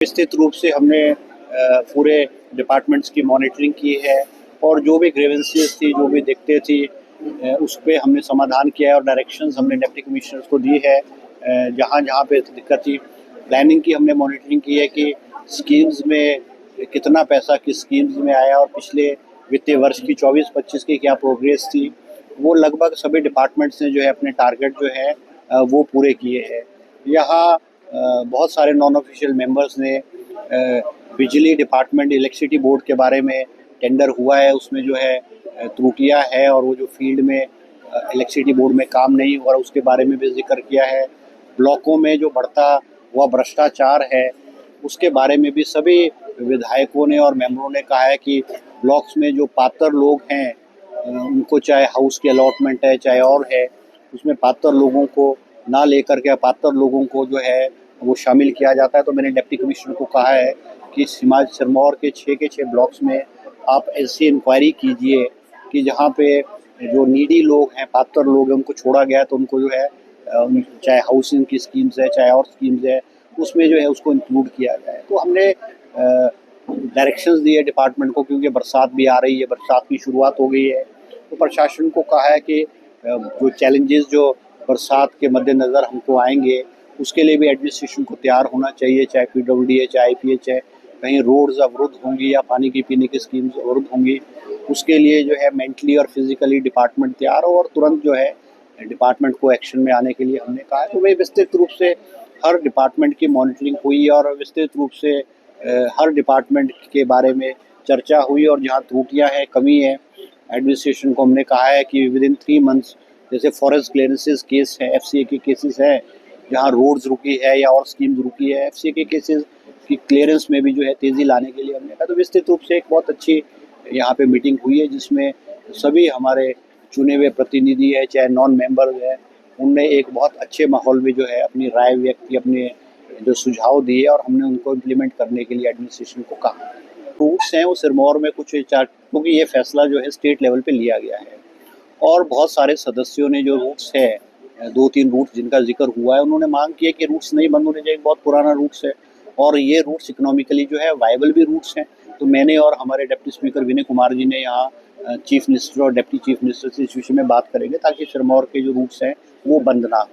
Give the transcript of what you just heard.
विस्तृत रूप से हमने पूरे डिपार्टमेंट्स की मॉनिटरिंग की है और जो भी ग्रीवेंसेस थी, जो भी दिक्कतें थी, उस पे हमने समाधान किया है और डायरेक्शंस हमने डिप्टी कमिश्नर्स को दी है। जहाँ जहाँ पे दिक्कत थी, प्लानिंग की हमने मॉनिटरिंग की है कि स्कीम्स में कितना पैसा किस स्कीम्स में आया और पिछले वित्तीय वर्ष की 24-25 की क्या प्रोग्रेस थी। वो लगभग सभी डिपार्टमेंट्स ने जो है अपने टारगेट जो है वो पूरे किए हैं। यहाँ बहुत सारे नॉन ऑफिशियल मेंबर्स ने बिजली डिपार्टमेंट इलेक्ट्रिसिटी बोर्ड के बारे में टेंडर हुआ है, उसमें जो है त्रुटियां है और वो जो फील्ड में इलेक्ट्रिसिटी बोर्ड में काम नहीं हुआ उसके बारे में भी जिक्र किया है। ब्लॉकों में जो बढ़ता हुआ भ्रष्टाचार है उसके बारे में भी सभी विधायकों ने और मेंबरों ने कहा है कि ब्लॉक्स में जो पात्र लोग हैं उनको, चाहे हाउस की अलॉटमेंट है चाहे और है, उसमें पात्र लोगों को ना लेकर के पात्र लोगों को जो है वो शामिल किया जाता है। तो मैंने डिप्टी कमिश्नर को कहा है कि सिरमौर के 6 के 6 ब्लॉक्स में आप ऐसी इंक्वायरी कीजिए कि जहाँ पे जो नीडी लोग हैं, पात्र लोग हैं, उनको छोड़ा गया है तो उनको जो है चाहे हाउसिंग की स्कीम्स है चाहे और स्कीम्स है, उसमें जो है उसको इंक्लूड किया जाए। तो हमने डायरेक्शंस दिए डिपार्टमेंट को, क्योंकि बरसात भी आ रही है, बरसात की शुरुआत हो गई है, तो प्रशासन को कहा है कि जो चैलेंजेस जो बरसात के मद्देनज़र हमको आएंगे उसके लिए भी एडमिनिस्ट्रेशन को तैयार होना चाहिए, चाहे पीडब्ल्यूडी है चाहे आईपीएच है। कहीं रोड्स अवरुद्ध होंगी या पानी की पीने की स्कीम्स अवरुद्ध होंगी, उसके लिए जो है मेंटली और फिजिकली डिपार्टमेंट तैयार हो और तुरंत जो है डिपार्टमेंट को एक्शन में आने के लिए हमने कहा है। तो वही विस्तृत रूप से हर डिपार्टमेंट की मॉनिटरिंग हुई और विस्तृत रूप से हर डिपार्टमेंट के बारे में चर्चा हुई और जहाँ त्रुटियाँ हैं, कमी है, एडमिनिस्ट्रेशन को हमने कहा है कि विदिन 3 मंथ्स, जैसे फॉरेस्ट क्लियरेंसेस केस है, एफसीए के केसेस हैं, जहाँ रोड्स रुकी है या और स्कीम्स रुकी है, एफसीए के केसेस की क्लियरेंस में भी जो है तेज़ी लाने के लिए हमने कहा। तो विस्तृत रूप से एक बहुत अच्छी यहाँ पे मीटिंग हुई है जिसमें सभी हमारे चुने हुए प्रतिनिधि है चाहे नॉन मेंबर है, उनने एक बहुत अच्छे माहौल में जो है अपनी राय व्यक्त की, अपने जो सुझाव दिए और हमने उनको इम्प्लीमेंट करने के लिए एडमिनिस्ट्रेशन को कहा। रूट्स हैं वो सिरमौर में कुछ चार, क्योंकि ये फैसला जो है स्टेट लेवल पे लिया गया है और बहुत सारे सदस्यों ने जो रूट्स है, 2-3 रूट्स जिनका जिक्र हुआ है, उन्होंने मांग की है कि रूट्स नहीं बंद होने चाहिए, बहुत पुराना रूट्स है और ये रूट्स इकोनॉमिकली जो है वायबल भी रूट्स हैं। तो मैंने और हमारे डिप्टी स्पीकर विनय कुमार जी ने यहाँ चीफ मिनिस्टर और डिप्टी चीफ मिनिस्टर से इस विषय में बात करेंगे ताकि सिरमौर के जो रूट्स हैं वो बंद ना हो।